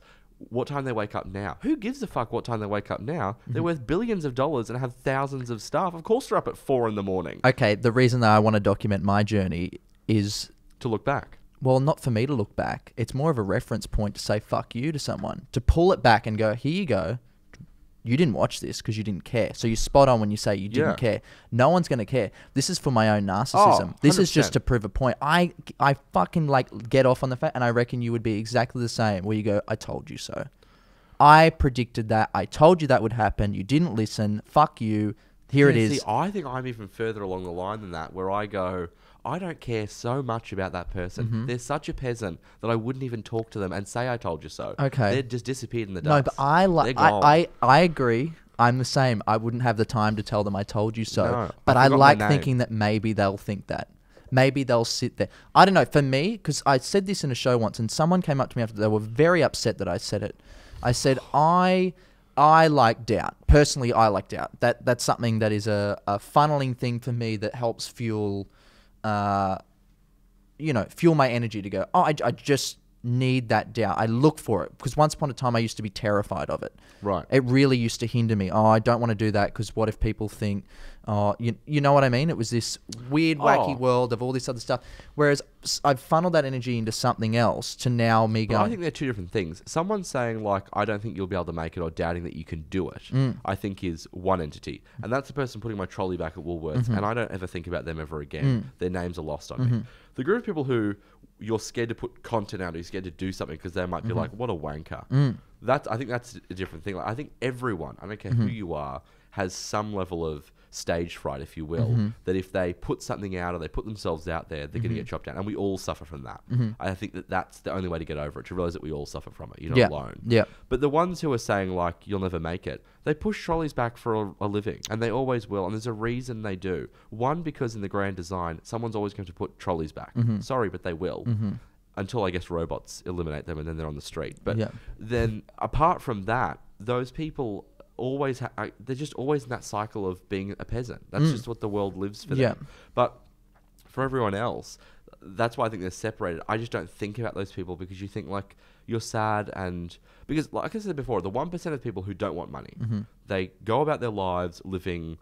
what time they wake up now. Who gives a fuck what time they wake up now? They're worth billions of dollars and have thousands of staff. Of course they're up at 4 a.m. Okay, the reason that I want to document my journey is... To look back. Well, not for me to look back. It's more of a reference point to say fuck you to someone. To pull it back and go, here you go. You didn't watch this because you didn't care. So you're spot on when you say you didn't care. No one's going to care. This is for my own narcissism. This is just to prove a point. I fucking like get off on the fact, and I reckon you would be exactly the same, where you go, I told you so. I predicted that. I told you that would happen. You didn't listen. Fuck you. Here it is. See, I think I'm even further along the line than that, where I go, I don't care so much about that person. They're such a peasant that I wouldn't even talk to them and say I told you so. Okay. They're just disappeared in the dust. No, but I agree. I'm the same. I wouldn't have the time to tell them I told you so. No, but I I forgot like my name. thinking that maybe they'll think that. Maybe they'll sit there. I don't know. For me, because I said this in a show once, and someone came up to me after. They were very upset that I said it. I said, I like doubt. Personally, I like doubt. That's something that is a funneling thing for me that helps fuel my energy to go, oh, I just need that doubt. I look for it. Because once upon a time, I used to be terrified of it. Right. It really used to hinder me. Oh, I don't want to do that because what if people think, oh, you know what I mean? It was this weird, wacky world of all this other stuff. Whereas I've funneled that energy into something else to now me But going. I think they're two different things. Someone saying, like, I don't think you'll be able to make it, or doubting that you can do it, I think is one entity. And that's the person putting my trolley back at Woolworths, and I don't ever think about them ever again. Their names are lost on me. The group of people who you're scared to put content out, or you're scared to do something because they might be like, what a wanker. I think that's a different thing. Like, I think everyone, I don't care who you are, has some level of stage fright, if you will, that if they put something out or they put themselves out there, they're going to get chopped down. And we all suffer from that. I think that's the only way to get over it, to realize that we all suffer from it. You're not alone. Yeah. But the ones who are saying, like, you'll never make it, they push trolleys back for a living, and they always will. And there's a reason they do. One, because in the grand design, someone's always going to put trolleys back. Sorry, but they will. Until, I guess, robots eliminate them and then they're on the street. But then, apart from that, those people always they're just always in that cycle of being a peasant. That's just what the world lives for them. But for everyone else, that's why I think they're separated. I just don't think about those people, because you think, like, you're sad, and because, like I said before, the 1% of people who don't want money, they go about their lives living,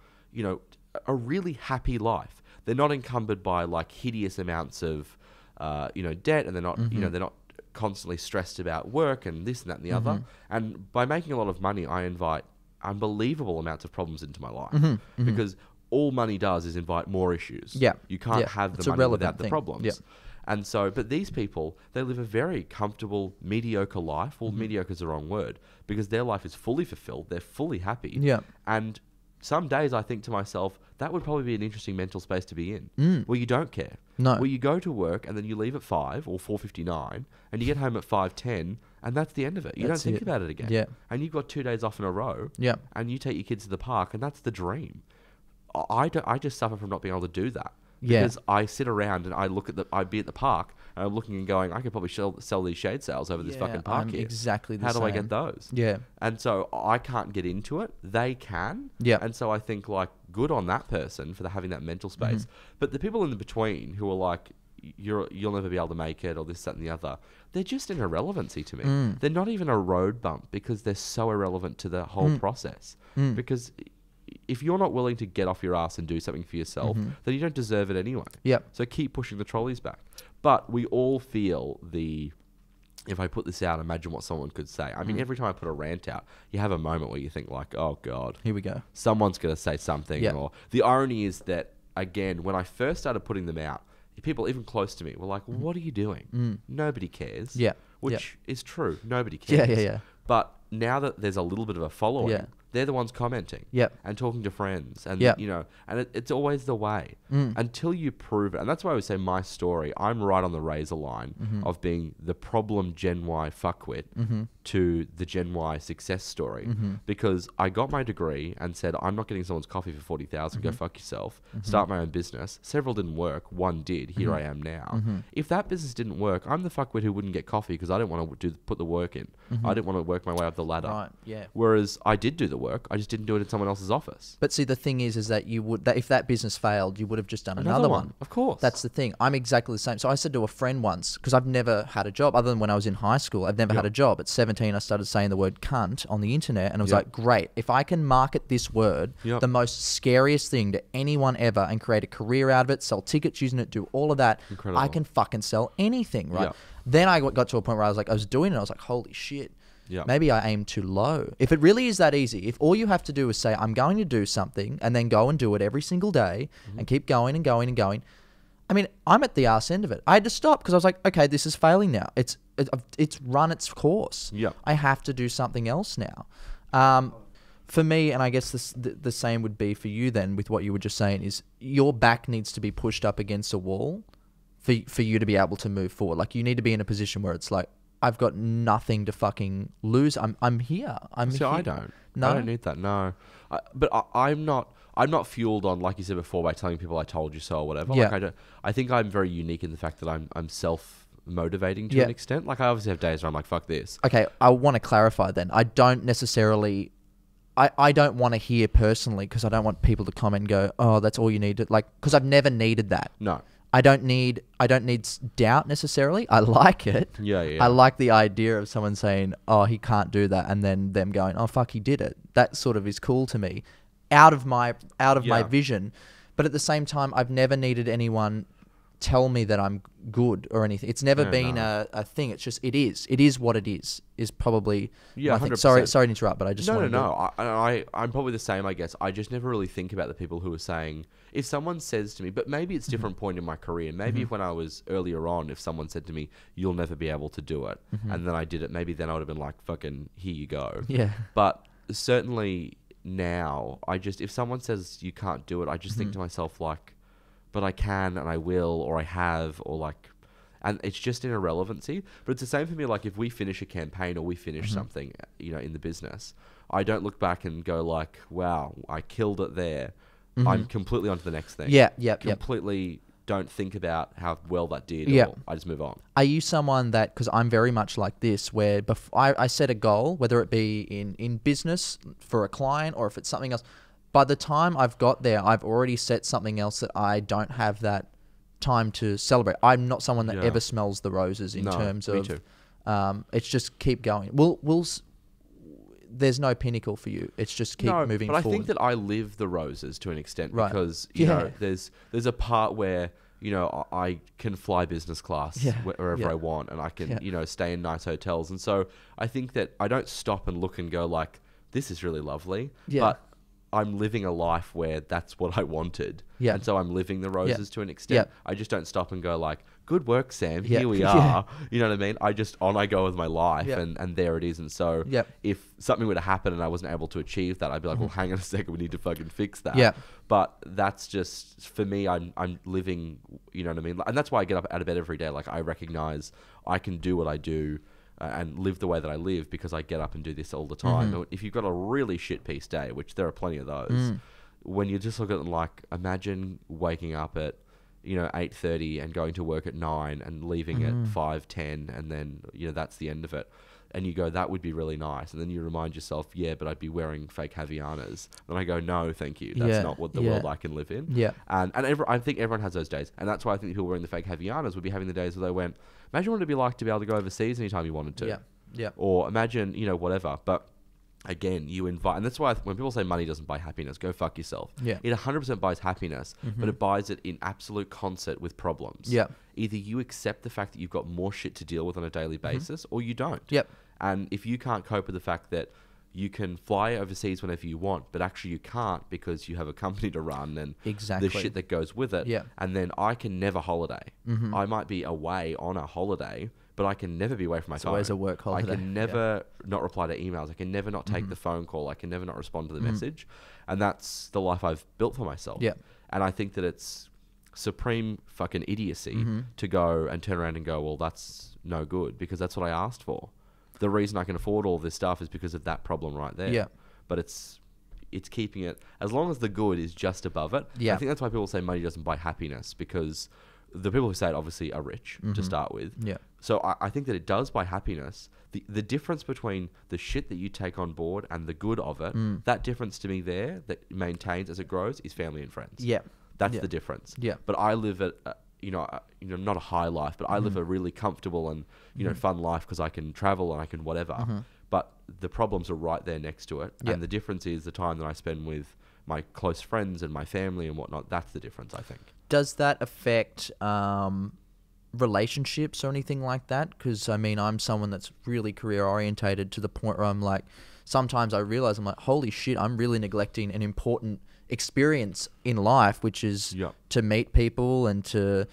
a really happy life. They're not encumbered by, like, hideous amounts of debt, and they're not they're not constantly stressed about work and this and that and the other. And by making a lot of money, I invite unbelievable amounts of problems into my life, because all money does is invite more issues. You can't have the money without the problems. And so, but these people, they live a very comfortable, mediocre life. Well, mediocre is the wrong word, because their life is fully fulfilled. They're fully happy. And some days I think to myself, that would probably be an interesting mental space to be in, where you don't care. Where you go to work and then you leave at 5 or 4:59 and you get home at 5:10, and that's the end of it. You don't think about it again. And you've got 2 days off in a row. And you take your kids to the park, and that's the dream. I just suffer from not being able to do that. Because I sit around and I'd be at the park and I'm looking and going, I could probably sell these shade sails over this fucking park here. Exactly the How same. do I get those? And so I can't get into it. They can. And so I think, like, good on that person for having that mental space. But the people in the between who are like, you'll never be able to make it, or this, that, and the other, they're just an irrelevancy to me. They're not even a road bump, because they're so irrelevant to the whole process. Because if you're not willing to get off your ass and do something for yourself, then you don't deserve it anyway. So keep pushing the trolleys back. But we all feel if I put this out, imagine what someone could say. I mean, every time I put a rant out, you have a moment where you think, like, oh God, here we go. Someone's going to say something. Or the irony is that, again, when I first started putting them out, people even close to me were like, what are you doing? Nobody cares. Which is true. Nobody cares. But now that there's a little bit of a following, they're the ones commenting and talking to friends, and and it's always the way until you prove it. And that's why I always say my story, I'm right on the razor line of being the problem Gen Y fuckwit to the Gen Y success story, because I got my degree and said, I'm not getting someone's coffee for 40,000. Go fuck yourself. Start my own business. Several didn't work. One did. Here I am now. If that business didn't work, I'm the fuckwit who wouldn't get coffee because I didn't want to put the work in. I didn't want to work my way up the ladder. Whereas I did do the work. work. I just didn't do it in someone else's office. But see, the thing is that if that business failed, you would have just done another one. Of course. That's the thing. I'm exactly the same. So I said to a friend once, because I've never had a job other than when I was in high school. I've never had a job. At 17, I started saying the word cunt on the internet, and I was like, great. If I can market this word, the most scariest thing to anyone ever, and create a career out of it, sell tickets using it, do all of that, Incredible. I can fucking sell anything, right? Yep. Then I got to a point where I was doing it. I was like, holy shit. Yep. Maybe I aim too low. If it really is that easy, if all you have to do is say, I'm going to do something, and then go and do it every single day, and keep going and going and going. I mean, I'm at the arse end of it. I had to stop because I was like, okay, this is failing now. It's run its course. Yeah. I have to do something else now. For me, and I guess the same would be for you then with what you were just saying, is your back needs to be pushed up against a wall for you to be able to move forward. Like, you need to be in a position where it's like, I've got nothing to fucking lose. I'm here. So here. I don't. No? I don't need that. No. I'm not fueled on, like you said before, by telling people I told you so or whatever. Yeah. Like I think I'm very unique in the fact that I'm self-motivating to an extent. Like, I obviously have days where I'm like, fuck this. Okay, I want to clarify then. I don't necessarily... I don't want to hear personally, because I don't want people to comment and go, oh, that's all you need to... Like, because I've never needed that. No. I don't need doubt necessarily. I like it. Yeah. I like the idea of someone saying, oh, he can't do that, and then them going, oh, fuck, he did it. That sort of is cool to me, out of my vision. But at the same time, I've never needed anyone tell me that I'm good or anything. It's never been a thing. It's just, it is what it is probably my thing. 100%. Sorry to interrupt, but I just No. I'm probably the same, I guess. I just never really think about the people who are saying, if someone says to me, but maybe it's a different point in my career. Maybe if when I was earlier on, if someone said to me, you'll never be able to do it, and then I did it, maybe then I would have been like, fucking, here you go. Yeah. But certainly now, if someone says you can't do it, I just think to myself, like, but I can and I will, or I have, or like, and it's just an irrelevancy. But it's the same for me. Like, if we finish a campaign or we finish something, in the business, I don't look back and go like, wow, I killed it there. I'm completely on to the next thing. Completely don't think about how well that did. Or I just move on. Are you someone that, because I'm very much like this, where I set a goal, whether it be in business for a client or if it's something else, by the time I've got there, I've already set something else that I don't have that time to celebrate. I'm not someone that ever smells the roses in terms of... Me too. It's just keep going. There's no pinnacle for you. It's just keep moving forward. But I think that I live the roses to an extent, Right. because you know there's a part where I can fly business class wherever I want, and I can stay in nice hotels, and so I think that I don't stop and look and go like, this is really lovely, but I'm living a life where that's what I wanted. Yeah. And so I'm living the roses to an extent. Yeah. I just don't stop and go like, good work, Sam. Here we are. You know what I mean? I go with my life and there it is. And so if something were to happen and I wasn't able to achieve that, I'd be like, well, hang on a second. We need to fucking fix that. Yeah. But that's just, for me, I'm living, you know what I mean? And that's why I get up out of bed every day. Like, I recognize I can do what I do and live the way that I live because I get up and do this all the time. If you've got a really shit piece day, which there are plenty of those, when you just look at it like, imagine waking up at 8:30 and going to work at 9 and leaving at 5:10, and then that's the end of it. And you go, that would be really nice. And then you remind yourself, but I'd be wearing fake Havianas. And I go, no, thank you. That's not what the world I can live in. Yeah. And I think everyone has those days. And that's why I think people wearing the fake Havianas would be having the days where they went, imagine what it'd be like to be able to go overseas anytime you wanted to. Yeah. Or imagine, whatever. But again, you invite, and that's why when people say money doesn't buy happiness, go fuck yourself. Yeah. It 100% buys happiness, but it buys it in absolute concert with problems. Yeah. Either you accept the fact that you've got more shit to deal with on a daily basis, or you don't. Yep. And if you can't cope with the fact that you can fly overseas whenever you want, but actually you can't because you have a company to run and the shit that goes with it. Yeah. And then I can never holiday. I might be away on a holiday, but I can never be away from my phone. Always a work holiday. I can never not reply to emails. I can never not take the phone call. I can never not respond to the message. And that's the life I've built for myself. Yeah. And I think that it's supreme fucking idiocy to go and turn around and go, well, that's no good, because that's what I asked for. The reason I can afford all this stuff is because of that problem right there. Yeah. But it's keeping it, as long as the good is just above it. Yeah. I think that's why people say money doesn't buy happiness, because the people who say it obviously are rich to start with. Yeah. So I think that it does buy happiness. The difference between the shit that you take on board and the good of it, that difference to me there that maintains as it grows is family and friends. Yeah. That's the difference. Yeah. But I live at, not a high life, but I live a really comfortable and, fun life because I can travel and I can whatever. But the problems are right there next to it. And the difference is the time that I spend with my close friends and my family and whatnot. That's the difference, I think. Does that affect relationships or anything like that? Because I mean, I'm someone that's really career orientated to the point where I'm like, sometimes I realize I'm like, holy shit, I'm really neglecting an important experience in life, which is to meet people and to,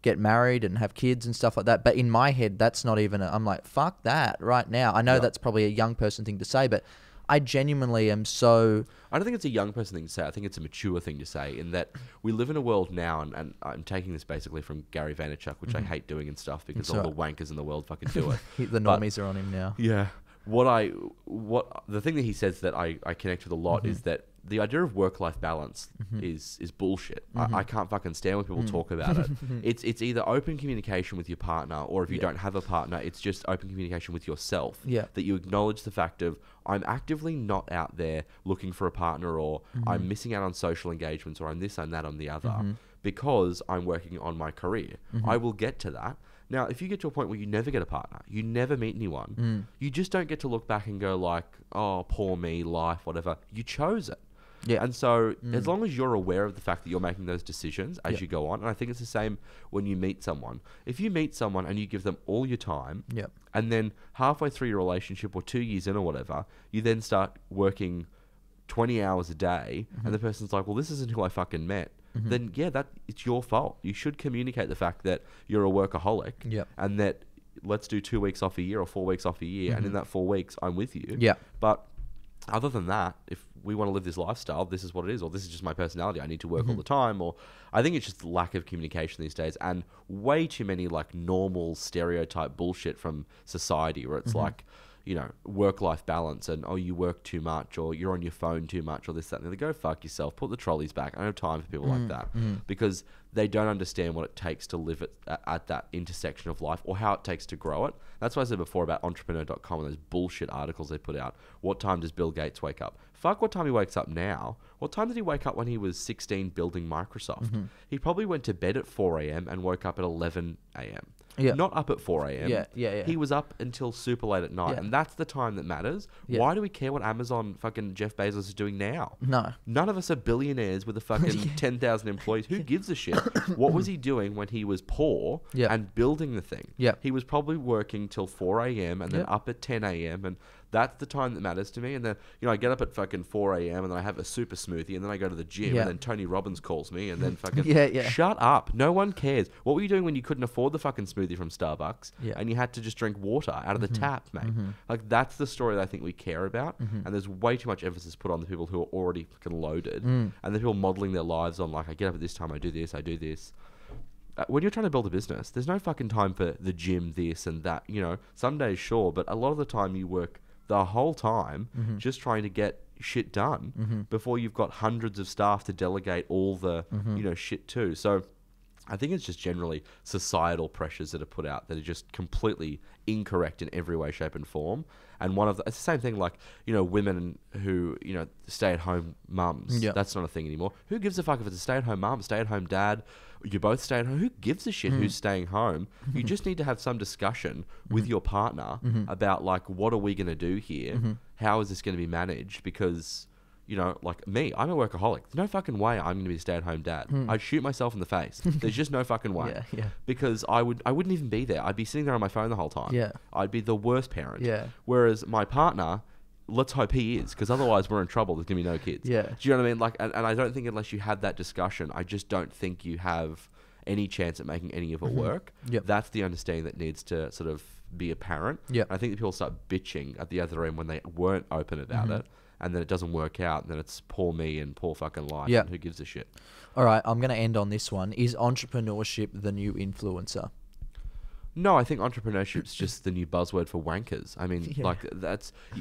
get married and have kids and stuff like that. But in my head, that's not even, I'm like, fuck that right now. I know that's probably a young person thing to say, but I genuinely am so... I don't think it's a young person thing to say. I think it's a mature thing to say in that we live in a world now, and I'm taking this basically from Gary Vaynerchuk, which I hate doing and stuff because all the wankers in the world fucking do it. The normies are on him now. Yeah. The thing that he says that I connect with a lot is that the idea of work-life balance is bullshit. I can't fucking stand when people talk about it. It's either open communication with your partner, or if you don't have a partner, it's just open communication with yourself. Yeah. That you acknowledge the fact of, I'm actively not out there looking for a partner, or I'm missing out on social engagements, or I'm this and that on the other, because I'm working on my career. I will get to that. Now, if you get to a point where you never get a partner, you never meet anyone, you just don't get to look back and go like, oh, poor me, life, whatever. You chose it. Yeah. And so as long as you're aware of the fact that you're making those decisions as you go on, and I think it's the same when you meet someone. If you meet someone and you give them all your time, and then halfway through your relationship or 2 years in or whatever, you then start working 20 hours a day, and the person's like, well, this isn't who I fucking met. Then it's your fault. You should communicate the fact that you're a workaholic, and that let's do 2 weeks off a year or 4 weeks off a year, and in that 4 weeks I'm with you. But other than that, if we want to live this lifestyle, this is what it is, or this is just my personality. I need to work all the time, or I think it's just lack of communication these days, and way too many like normal stereotype bullshit from society where it's like, work-life balance and, oh, you work too much, or you're on your phone too much, or this, that, and the other. Go fuck yourself. Put the trolleys back. I don't have time for people like that because they don't understand what it takes to live at that intersection of life, or how it takes to grow it. That's why I said before about Entrepreneur.com and those bullshit articles they put out. What time does Bill Gates wake up? Fuck what time he wakes up now. What time did he wake up when he was 16 building Microsoft? He probably went to bed at 4 a.m. and woke up at 11 a.m. Not up at 4 a.m. He was up until super late at night, and that's the time that matters. Why do we care what Amazon fucking Jeff Bezos is doing now? No. None of us are billionaires with a fucking 10,000 employees. Who gives a shit? What was he doing when he was poor and building the thing? He was probably working till 4 a.m. and then up at 10 a.m. and that's the time that matters to me. And then, I get up at fucking 4 a.m. and then I have a super smoothie and then I go to the gym and then Tony Robbins calls me and then fucking shut up. No one cares. What were you doing when you couldn't afford the fucking smoothie from Starbucks and you had to just drink water out of the tap, mate? Like, that's the story that I think we care about. And there's way too much emphasis put on the people who are already fucking loaded and the people modeling their lives on like, I get up at this time, I do this, I do this. When you're trying to build a business, there's no fucking time for the gym, this and that. Some days, sure, but a lot of the time you work the whole time just trying to get shit done before you've got hundreds of staff to delegate all the shit to. So I think it's just generally societal pressures that are put out that are just completely incorrect in every way, shape and form. And it's the same thing like, women who, stay-at-home mums. That's not a thing anymore. Who gives a fuck if it's a stay-at-home mum, stay-at-home dad, you both stay at home? Who gives a shit who's staying home? You just need to have some discussion with your partner about like, what are we going to do here? How is this going to be managed? Because, like me, I'm a workaholic. There's no fucking way I'm going to be a stay-at-home dad. I'd shoot myself in the face. There's just no fucking way. Because I wouldn't even be there. I'd be sitting there on my phone the whole time. I'd be the worst parent. Whereas my partner, let's hope he is, because otherwise we're in trouble. There's going to be no kids. Do you know what I mean? Like, and I don't think unless you have that discussion, I just don't think you have any chance at making any of it work. That's the understanding that needs to sort of be apparent. I think that people start bitching at the other end when they weren't open about it, and then it doesn't work out, and then it's poor me and poor fucking life, and who gives a shit? All right, I'm going to end on this one. Is entrepreneurship the new influencer? No, I think entrepreneurship's just the new buzzword for wankers. I mean, Yeah. like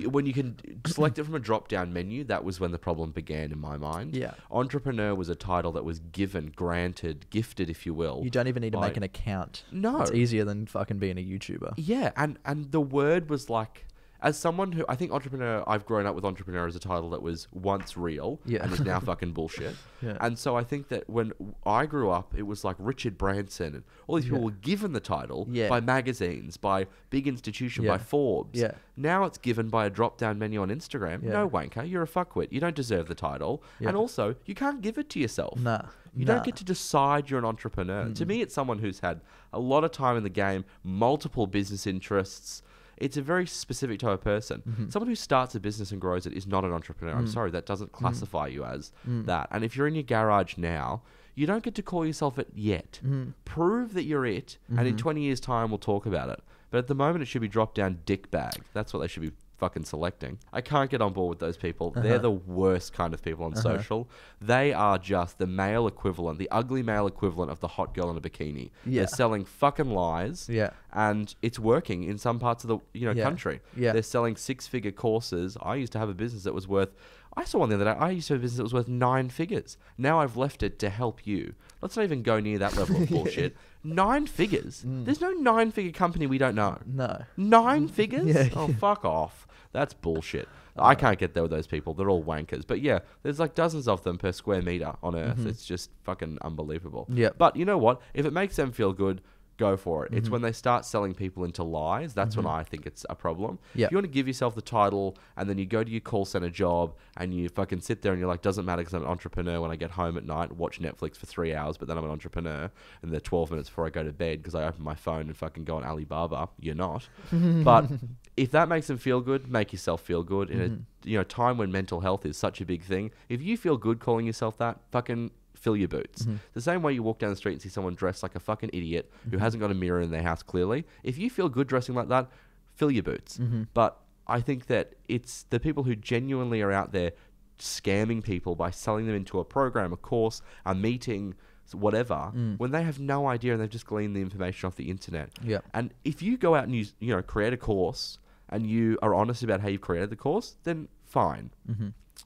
when you can select it from a drop-down menu. That was when the problem began in my mind. Yeah. Entrepreneur was a title that was given, granted, gifted, if you will. You don't even need to make by- an account. No. It's easier than fucking being a YouTuber. Yeah, and the word was like, as someone who I think entrepreneur, I've grown up with entrepreneur as a title that was once real Yeah. and is now fucking bullshit. Yeah. And so I think that when I grew up, it was like Richard Branson and all these people Yeah. were given the title Yeah. by magazines, by big institution, by Yeah. Forbes. Yeah. Now it's given by a drop-down menu on Instagram. Yeah. No wanker, you're a fuckwit. You don't deserve the title. Yeah. And also, you can't give it to yourself. Nah. You Nah. don't get to decide you're an entrepreneur. To me, it's someone who's had a lot of time in the game, multiple business interests. It's a very specific type of person. Someone who starts a business and grows it is not an entrepreneur. I'm sorry, that doesn't classify you as that. And if you're in your garage now, you don't get to call yourself it yet. Prove that you're it, and in 20 years' time, we'll talk about it. But at the moment, it should be drop down dick bag. That's what they should be fucking selecting. I can't get on board with those people. They're the worst kind of people on social. They are just the male equivalent, the ugly male equivalent of the hot girl in a bikini. Yeah. They're selling fucking lies. Yeah. And it's working in some parts of the Yeah. country. Yeah. They're selling 6-figure courses. I used to have a business that was worth, I saw one the other day, I used to have a business that was worth 9 figures. Now I've left it to help you. Let's not even go near that level of bullshit. 9 figures? There's no 9-figure company we don't know. No. 9 figures? Yeah. Oh, fuck off. That's bullshit. I can't get there with those people. They're all wankers. But yeah, there's like dozens of them per square meter on Earth. It's just fucking unbelievable. Yep. But you know what? If it makes them feel good, go for it. It's when they start selling people into lies. That's when I think it's a problem. Yep. If you want to give yourself the title and then you go to your call center job and you fucking sit there and you're like, doesn't matter because I'm an entrepreneur when I get home at night and watch Netflix for 3 hours, but then I'm an entrepreneur and they're 12 minutes before I go to bed because I open my phone and fucking go on Alibaba. You're not. But if that makes them feel good, make yourself feel good in a time when mental health is such a big thing. If you feel good calling yourself that, fucking fill your boots. The same way you walk down the street and see someone dressed like a fucking idiot who hasn't got a mirror in their house clearly. If you feel good dressing like that, fill your boots. But I think that it's the people who genuinely are out there scamming people by selling them into a program, a course, a meeting, whatever, when they have no idea and they've just gleaned the information off the internet. Yep. And if you go out and you create a course and you are honest about how you've created the course, then fine.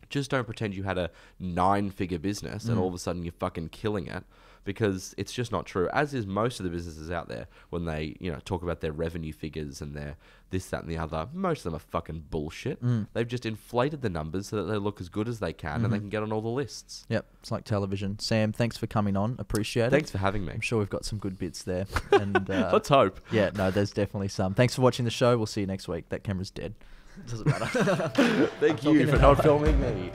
Just don't pretend you had a 9-figure business and all of a sudden you're fucking killing it, because it's just not true. As is most of the businesses out there when they, talk about their revenue figures and their this, that, and the other. Most of them are fucking bullshit. They've just inflated the numbers so that they look as good as they can and they can get on all the lists. Yep. It's like television. Sam, thanks for coming on. Appreciate it. Thanks for having me. I'm sure we've got some good bits there. And Let's hope. yeah, no, there's definitely some. Thanks for watching the show. We'll see you next week. That camera's dead. Doesn't matter. Thank you for not filming me.